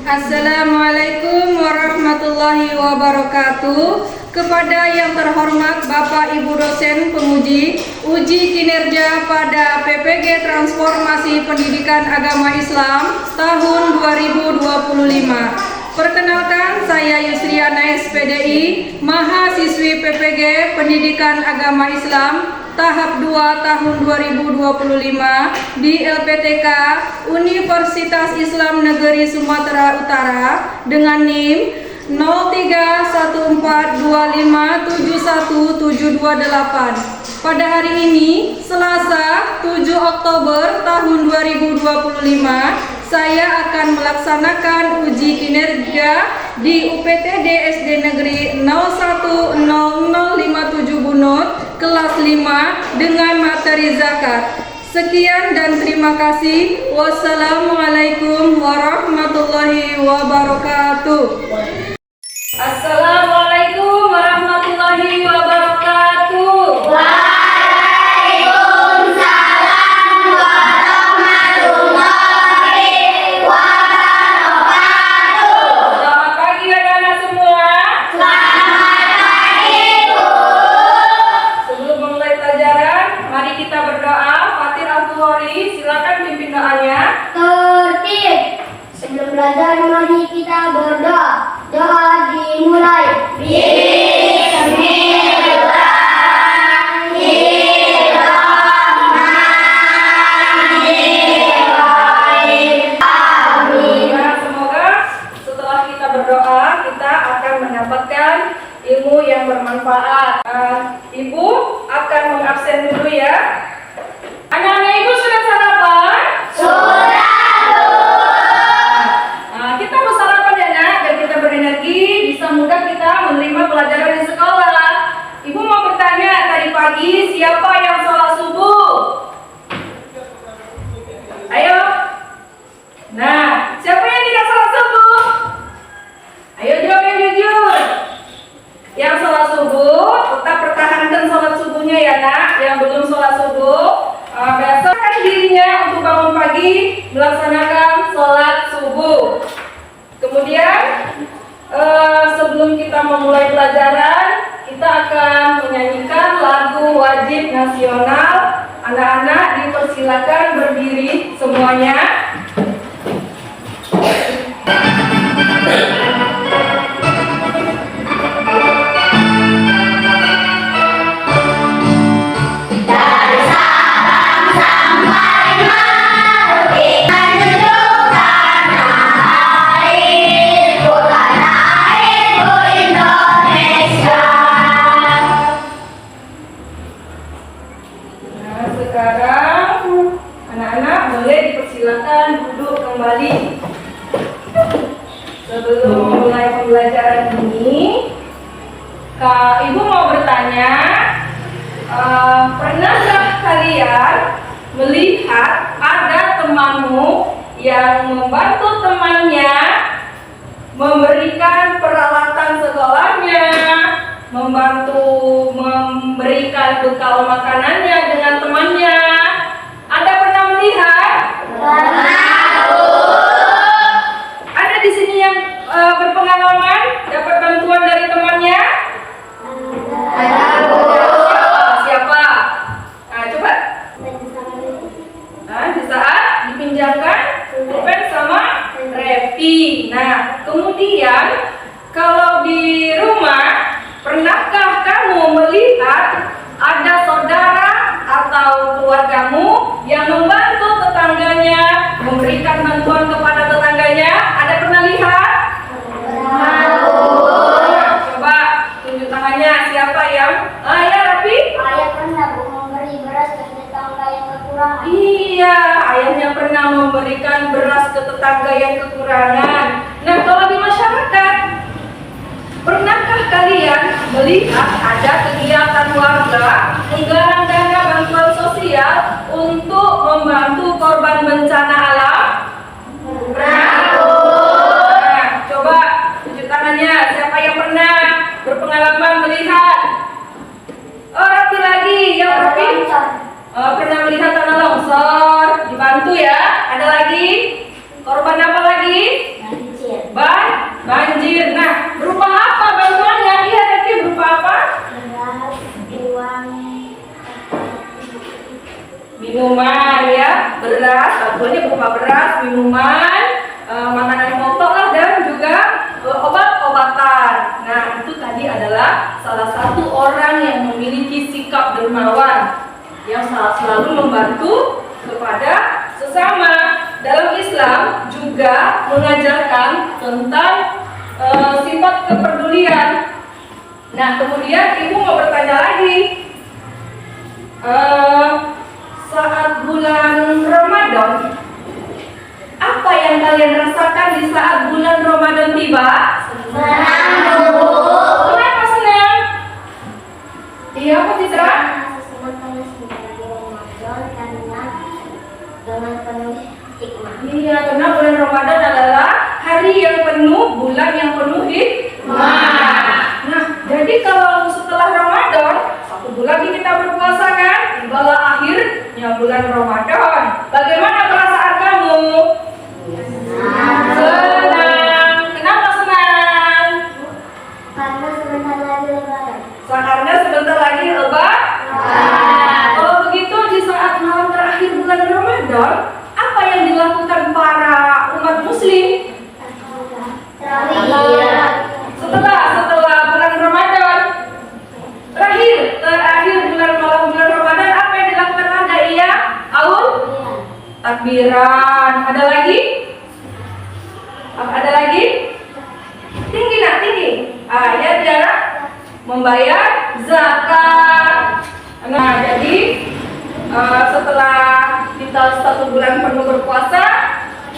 Assalamualaikum warahmatullahi wabarakatuh. Kepada yang terhormat Bapak Ibu dosen penguji uji kinerja pada PPG Transformasi Pendidikan Agama Islam tahun 2025. Perkenalkan, saya Yusriana SPDI, mahasiswi PPG Pendidikan Agama Islam tahap 2 tahun 2025 di LPTK Universitas Islam Negeri Sumatera Utara dengan NIM 031425717228. Pada hari ini, Selasa 7 Oktober tahun 2025, saya akan melaksanakan uji kinerja di UPTD SD Negeri 010057 Bunut, kelas 5 dengan materi zakat. Sekian dan terima kasih. Wassalamualaikum warahmatullahi wabarakatuh. Assalamualaikum warahmatullahi wabarakatuh. Waalaikumsalam warahmatullahi wabarakatuh. Selamat pagi anak-anak semua. Selamat pagi, Bu. Sebelum memulai pelajaran, mari kita berdoa. Fatir Al-Bukhari, silakan pimpin doanya. Tertib. Sebelum belajar, mari kita berdoa. Doa dimulai. Bismillahirrahmanirrahim. Amin. Nah, semoga setelah kita berdoa, kita akan mendapatkan ilmu yang bermanfaat. Ibu akan mengabsen dulu ya. Anak-anak ibu sudah sarapan? Sudah, Bu. Kita mau sarapan ya nak, biar kita berenergi, bisa mudah kita menerima pelajaran di sekolah. Ibu mau bertanya, tadi pagi siapa yang sholat subuh? Ayo. Nah, siapa yang tidak sholat subuh? Ayo jawab yang jujur. Yang sholat subuh, tetap pertahankan sholat subuhnya ya nak. Yang belum sholat subuh, biasakan dirinya untuk bangun pagi melaksanakan sholat subuh. Kemudian sebelum kita memulai pelajaran, kita akan menyanyikan lagu wajib nasional. Anak-anak dipersilakan berdiri semuanya. Dari Sabang sampai Merauke, menunjukkan airku, tanah airku Indonesia. Nah, sekarang anak-anak boleh dipersilakan duduk kembali. Sebelum memulai pembelajaran ini, Ibu mau bertanya, pernahkah kalian melihat ada temanmu yang membantu temannya memberikan peralatan sekolahnya, membantu memberikan bekal makanannya dengan temannya? Ada pernah melihat? Ada di sini yang berpengalaman dapat bantuan dari temannya? Siapa? Nah, coba. Nah, di saat dipinjamkan pulpen sama Revi. Nah, kemudian kalau di rumah, pernahkah kamu melihat ada saudara atau keluargamu yang membantu tetangganya, memberikan bantuan kepada tetangganya? Ada pernah lihat? Coba tunjuk tangannya, siapa yang? Ya, Rafi? Ayah pernah, Bu, memberi beras ke tetangga yang kekurangan. Iya, ayahnya pernah memberikan beras ke tetangga yang kekurangan. Nah, kalau di masyarakat, pernahkah kalian melihat ada kegiatan warga menggalang dana bantuan sosial untuk membantu korban bencana alam? Pernah? Nah, coba tunjuk tangannya, siapa yang pernah berpengalaman melihat? Oh, Rafi lagi, yang Rafi? Pernah melihat tanah longsor, dibantu ya? Ada lagi? Korban apa lagi? Banjir. Nah, berupa apa bantuannya? Iya, Revi, berupa apa? Beras, uang, Minuman ya, beras, bantuannya berupa beras, minuman, makanan pokok lah, dan juga obat-obatan. Nah, itu tadi adalah salah satu orang yang memiliki sikap dermawan yang selalu membantu kepada sesama. Dalam Islam juga mengajarkan tentang sifat kepedulian. Nah, kemudian ibu mau bertanya lagi. Saat bulan Ramadan, apa yang kalian rasakan di saat bulan Ramadan tiba? senang, Kenapa senang? Iya, apa Citra? senang karena sebentar lagi Ramadan, karena dengan penuh hikmah. Iya, karena bulan Ramadan adalah hari yang penuh, bulan yang penuh hikmah. Nah, jadi kalau setelah Ramadan, satu bulan lagi kita berpuasa kan? Tibalah akhirnya bulan Ramadan. Bagaimana perasaan kamu? Senang. Kenapa senang? Karena sebentar lagi Lebaran. Karena sebentar lagi Lebaran. Kalau begitu di saat malam terakhir bulan Ramadan, apa yang dilakukan para umat muslim setelah bulan Ramadan terakhir bulan Ramadan, apa yang dilakukan Anda? Iya, Aul? Takbiran. Ada lagi? Apa ada lagi? Tinggi nak, tinggi. Ya, Tiara, membayar zakat. Nah, jadi setelah kita 1 bulan penuh berpuasa,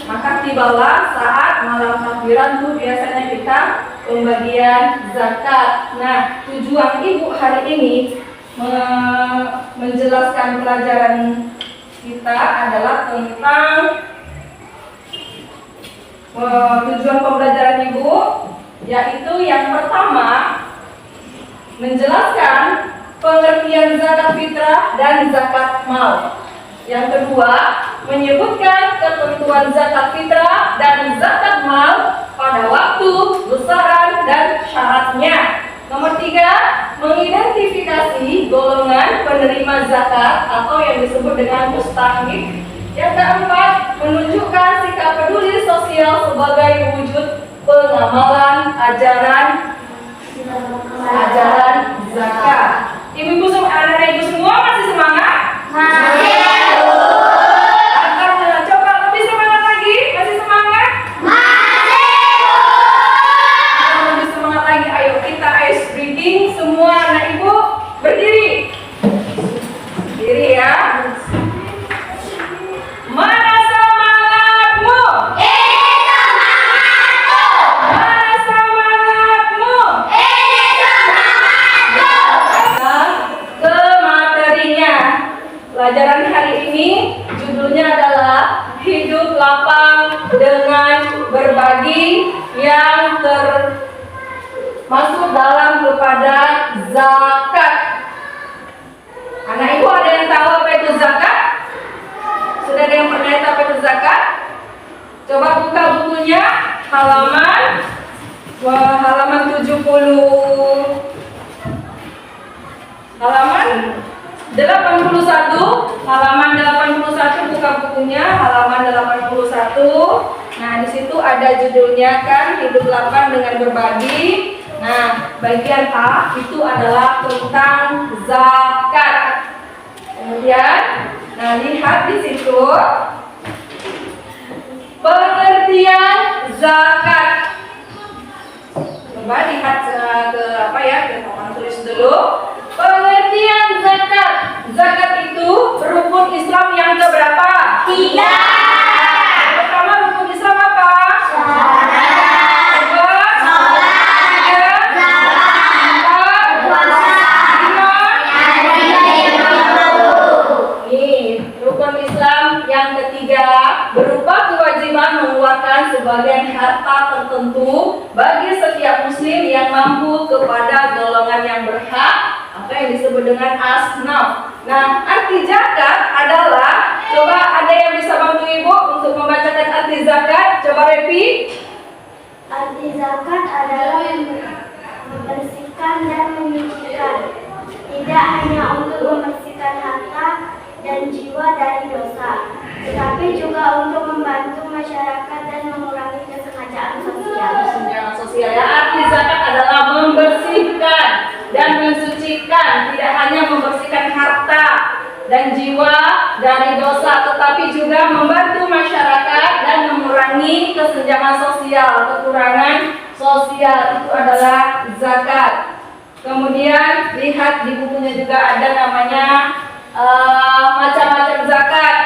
maka tibalah saat malam takbiran tuh biasanya kita pembagian zakat. Nah, tujuan ibu hari ini menjelaskan pelajaran kita adalah tentang tujuan pembelajaran ibu, yaitu yang pertama menjelaskan pengertian zakat fitrah dan zakat mal. Yang kedua, menyebutkan ketentuan zakat fitrah dan zakat mal pada waktu, besaran, dan syaratnya. Nomor 3, mengidentifikasi golongan penerima zakat atau yang disebut dengan mustahik. Yang keempat, menunjukkan sikap peduli sosial sebagai wujud pengamalan ajaran zakat. Ibu-ibu semua, anak-anak ibu semua masih semangat? Masih. Coba lebih semangat lagi. Masih semangat? Masih. Lebih semangat lagi. Ayo kita ice breaking semua anak ibu berdiri. Berdiri ya. Mana semangatmu? Ini semangatku. Mana semangatmu? Ini semangatku. Nah, ke materinya. Pelajaran hari ini judulnya adalah hidup lapang dengan berbagi yang termasuk dalam kepada zakat. Anak ibu ada yang tahu apa itu zakat? Sudah ada yang pernah tahu apa itu zakat? Coba buka bukunya halaman 70, halaman 81 buka bukunya halaman 81. Nah, di situ ada judulnya kan, hidup lapang dengan berbagi. Nah, bagian A itu adalah tentang zakat. Kemudian, nah lihat di situ pengertian zakat. Coba lihat ke apa ya, ke papan tulis dulu. Pengertian zakat. Zakat itu rukun Islam yang keberapa? 3. Yang pertama rukun Islam apa? Kedua, rukun Islam yang ketiga berupa kewajiban mengeluarkan sebagian harta tertentu bagi setiap muslim yang mampu kepada golongan yang berhak, apa yang disebut dengan asnaf. Nah, arti zakat adalah, coba ada yang bisa bantu ibu untuk membacakan arti zakat? Coba Revi. Arti zakat adalah membersihkan dan menyucikan, tidak hanya untuk membersihkan harta dan jiwa dari dosa, tetapi juga untuk membantu masyarakat dan mengurangi kesengajaan sosial. Kesengajaan sosial ya. Arti zakat adalah membersihkan dan mensucikan, tidak hanya membersihkan harta dan jiwa dari dosa, tetapi juga membantu masyarakat dan mengurangi kesenjangan sosial, kekurangan sosial. Itu adalah zakat. Kemudian lihat di bukunya juga ada namanya macam-macam zakat.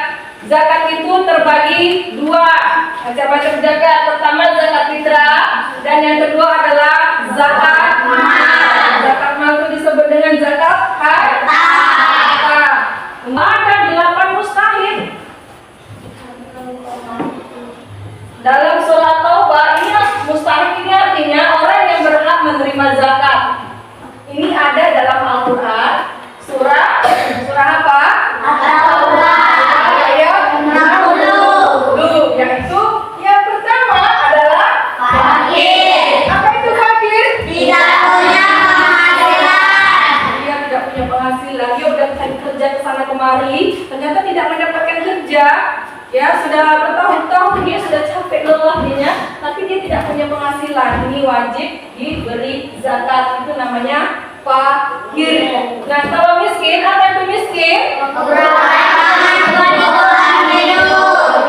Zakat itu terbagi dua macam-macam zakat. Pertama zakat fitrah dan yang kedua adalah zakat mal. Zakat mal itu disebut dengan zakat harta. Ada 8 mustahik dalam surat Taubah. Ini mustahik ini artinya orang yang berhak menerima zakat. Ini ada dalam Al-Quran surah apa? At-Taubah ayat 60. Yaitu yang pertama adalah fakir. Apa itu fakir? Tidak punya penghasilan. Dia tidak punya penghasilan. Dia udah cari kerja ke sana kemari, ternyata tidak mendapatkan kerja. Ya, sudah bertahun-tahun dia sudah capek lelah dia, tapi dia tidak punya penghasilan. Ini wajib diberi zakat. Itu namanya fakir. Nah, kalau miskin, apa itu miskin?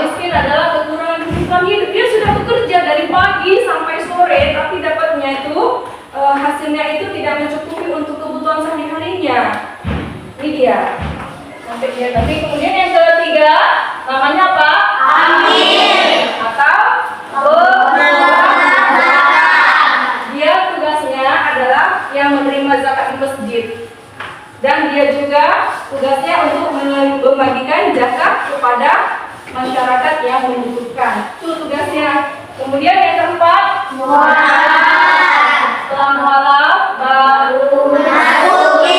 Miskin adalah kekurangan kebutuhan hidup. Dia sudah bekerja dari pagi sampai sore, tapi dapatnya itu hasilnya itu tidak mencukupi untuk kebutuhan sehari-harinya. Ini dia. Sampai dia. Tapi kemudian yang ketiga namanya apa? Amir atau dia tugasnya adalah yang menerima zakat di masjid, dan dia juga tugasnya untuk membagikan zakat kepada masyarakat yang membutuhkan. Itu tugasnya. Kemudian yang keempat, setelah mualaf baru masuk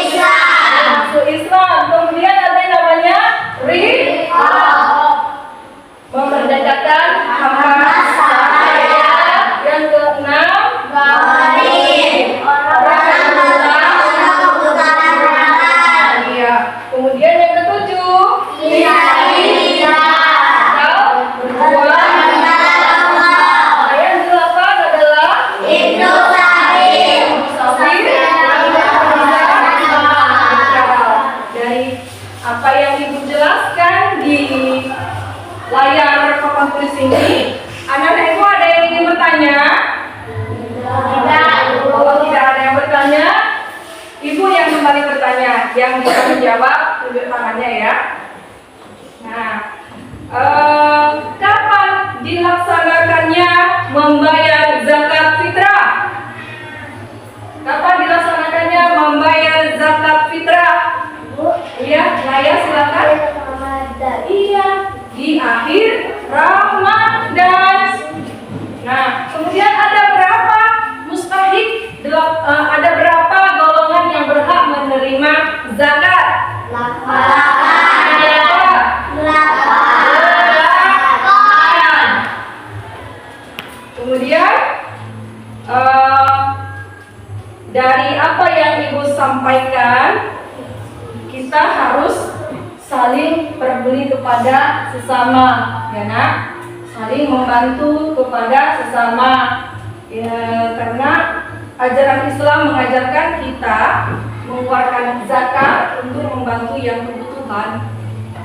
Islam. Kemudian ada yang namanya memerdekakan hamba sahaya. Yang keenam, kemudian yang ketujuh, yang delapan adalah dari apa yang Ibu jelaskan di layar papan tulis ini. Anak-anak Ibu ada yang ingin bertanya? Kalau tidak ada yang bertanya, Ibu yang kembali bertanya. Yang bisa menjawab tunjuk tangannya ya. Nah, kapan dilaksanakannya membayar zakat fitrah? Kapan dilaksanakannya membayar zakat fitrah? Iya, Naya silakan. Iya, di akhir Ramadan. Nah, kemudian ada berapa mustahik? Ada berapa golongan yang berhak menerima zakat? 8. Kemudian dari apa yang Ibu sampaikan, kita harus saling peduli kepada sesama, ya nak, saling membantu kepada sesama, ya, karena ajaran Islam mengajarkan kita mengeluarkan zakat untuk membantu yang kebutuhan.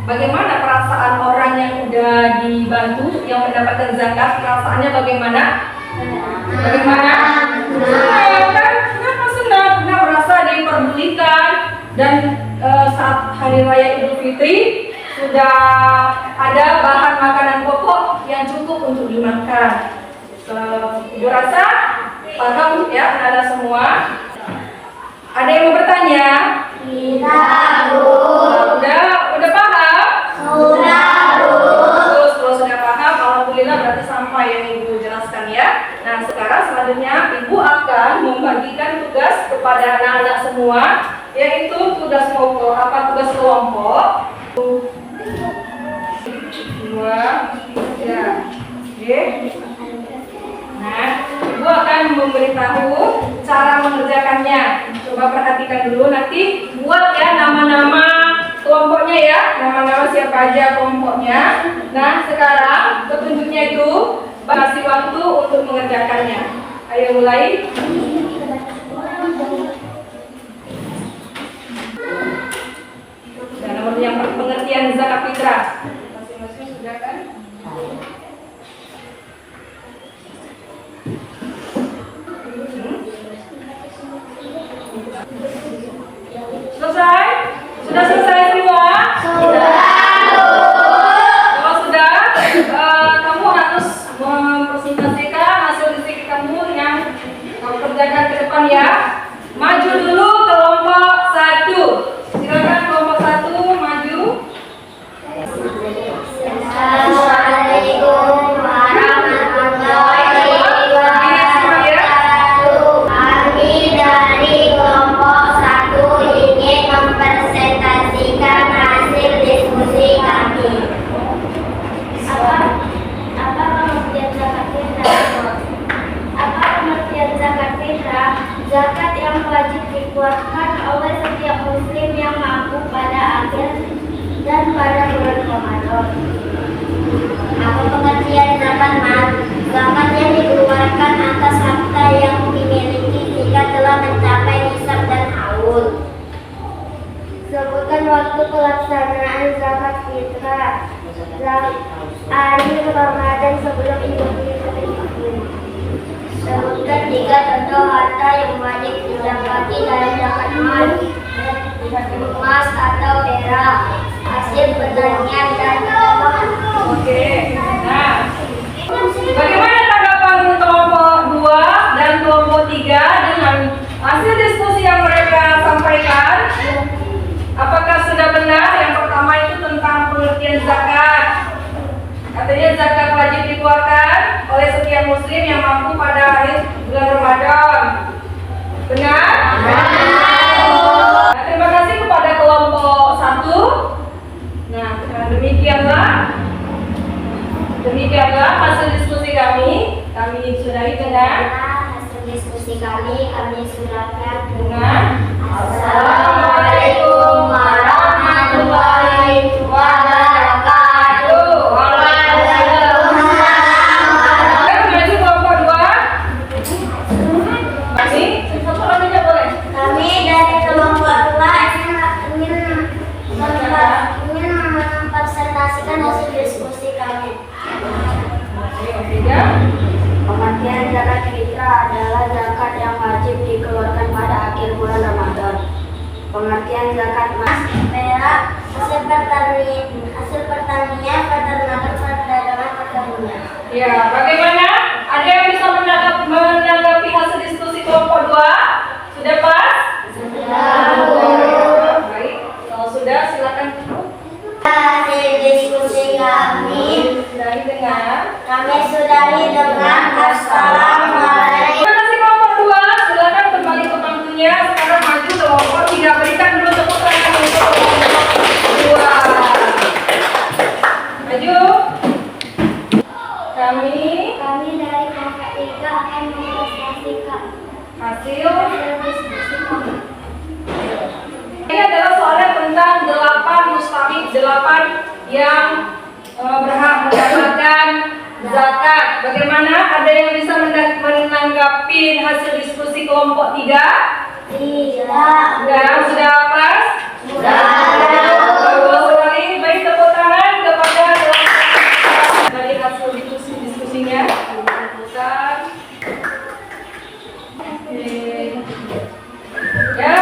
Bagaimana perasaan orang yang udah dibantu, yang mendapatkan zakat, perasaannya bagaimana? Bagaimana? Senang kan? Kenapa senang? Karena merasa diperdulikan. Dan saat Hari Raya Idul Fitri sudah ada bahan makanan pokok yang cukup untuk dimakan. Ibu rasa paham ya anak-anak semua? Ada yang mau bertanya? Udah paham? Terus kalau sudah paham, alhamdulillah berarti sampai yang Ibu jelaskan ya. Nah, sekarang selanjutnya Ibu akan membagikan tugas kepada anak-anak semua, yaitu tugas kelompok. Apa tugas kelompok? 2, 3. Oke. Nah, memberitahu cara mengerjakannya. Coba perhatikan dulu, nanti buat ya nama-nama kelompoknya ya, nama-nama siapa aja kelompoknya. Nah, sekarang petunjuknya itu kasih waktu untuk mengerjakannya. Ayo mulai. Dan nomor yang pengertian zakat fitrah. Masing-masing sudah kan? Selesai? Sudah selesai semua? Kalau sudah, kamu harus mempresentasikan hasil diskusi kamu yang kamu kerjakan ke depan ya. Maju dulu kelompok 1. Silakan kelompok 1 maju. Assalamualaikum warahmatullahi wabarakatuh. Kami dari kelompok 1 ingin mempresentasikan hasil diskusi kami. Apa pengertian zakat fitrah? Apa pengertian zakat fitrah? Zakat yang wajib dikeluarkan oleh setiap muslim yang mampu pada akhir dan pada bulan Ramadan. Apa pengertian zakat mal? Zakat yang dikeluarkan atas harta yang dimiliki jika telah mencapai nisab dan haul. Sebutkan waktu pelaksanaan zakat fitrah. Akhir Ramadan sebelum Idul Fitri. Sebutkan 3 contoh harta yang wajib didapati dari zakat mal. Emas atau perak, hasil pertanian dan tanaman. Oke. Nah, bagaimana tanggapan kelompok 2 dan kelompok 3 dengan hasil diskusi yang mereka sampaikan? Apakah sudah benar? Yang pertama itu tentang pengertian zakat. Katanya zakat wajib dikeluarkan oleh setiap muslim yang mampu pada akhir bulan Ramadan. Benar? Nah, terima kasih kepada kelompok 1. Nah, demikianlah hasil diskusi kami. Kami sudahi dengan Hasil diskusi kami sudahkan dengan Assalamualaikum warahmatullahi wabarakatuh. Maju kelompok 2. Satu lagi aja boleh. Kami dari kelompok 2 ingin mempresentasikan hasil diskusi kami. Pengertian zakat fitrah adalah zakat yang wajib dikeluarkan pada akhir bulan Ramadan. Pengertian zakat emas, perak, hasil pertanian, peternakan, perdagangan, perkebunan. Ya, bagaimana? Ada yang bisa menanggapi hasil diskusi kelompok 2? Sudah pas? Sudah. Baik, kalau sudah silakan. Hasil diskusi kami sudahi dengan Assalamualaikum. Terima kasih kelompok 2. Silakan kembali ke bangkunya. Sekarang maju kelompok 3. Berikan dulu tepuk tangan untuk kelompok 2. Maju. Kami dari kelompok 3 akan mempresentasikan hasil. diskusi kami. Ini adalah soalnya tentang 8 mustahik, 8 yang berhak mendapatkan zakat. Bagaimana? Ada yang bisa menanggapi hasil diskusi kelompok 3? Tidak. Sudah pas? Sudah. Bagus sekali. Baik, tepuk tangan kepada dari hasil diskusinya. Pusat. Oke. Ya,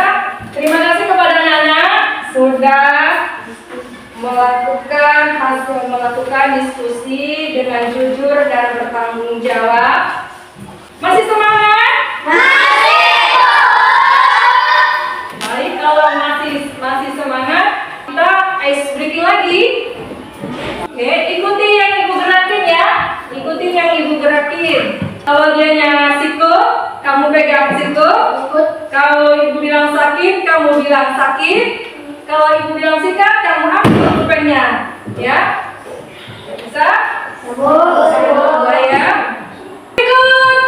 terima kasih kepada anak-anak sudah melakukan diskusi dengan jujur dan bertanggung jawab. Masih semangat? Baik, kalau masih semangat, kita ice breaking lagi. Oke, ikuti yang ibu gerakin ya. Ikuti yang ibu gerakin. Kalau dianya siku, kamu pegang siku. Kalau ibu bilang sakit, kamu bilang sakit. Kalau ibu bilang sikat, kamu ambil pulpennya. Ya? Bisa? Boleh ya. Ikut.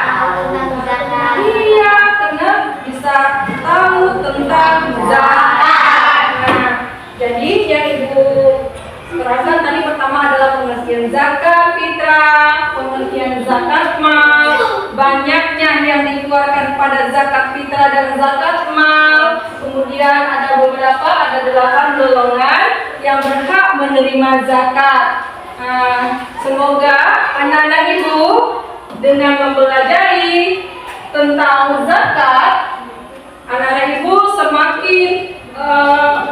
tahu tentang zakat. Iya, karena bisa tahu tentang zakat. Nah, jadi yang Ibu terangkan tadi pertama adalah pengertian zakat fitrah, pengertian zakat mal, banyaknya yang dikeluarkan pada zakat fitrah dan zakat mal. Kemudian ada 8 golongan yang berhak menerima zakat. Semoga anak-anak Ibu dengan mempelajari tentang zakat, anak-anak Ibu semakin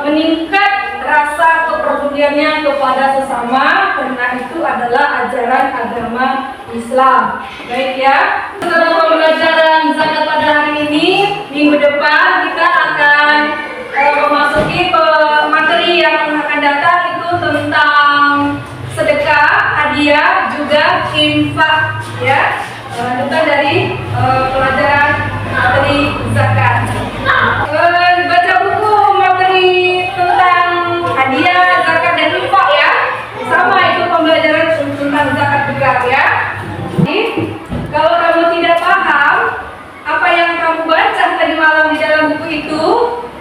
meningkat rasa kepeduliannya kepada sesama, karena itu adalah ajaran agama Islam. Baik ya, setelah pembelajaran zakat pada hari ini, minggu depan kita akan memasuki materi yang akan datang, itu tentang sedekah, hadiah, juga infak ya. Lanjutan dari pelajaran materi zakat. Baca buku materi tentang hadiah, zakat dan infak ya. Sama itu pembelajaran tentang zakat juga ya. Jadi, kalau kamu tidak paham apa yang kamu baca tadi malam di dalam buku itu,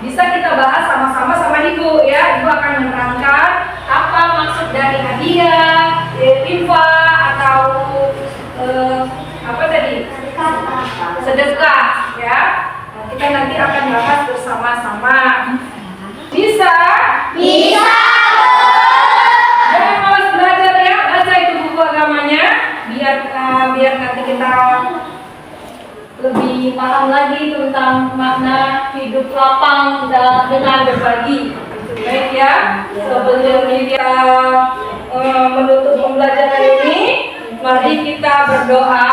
bisa kita bahas sama-sama sama Ibu ya. Ibu akan menerangkan apa maksud dari hadiah, infak atau apa tadi? Sedekah ya. Kita nanti akan bahas bersama-sama. Bisa? Bisa. Jangan malas belajar ya. Baca itu buku agamanya biar nanti kita lebih paham lagi tentang makna hidup lapang dengan berbagi. Baik ya. Sebelum kita menutup pembelajaran ini, mari kita berdoa.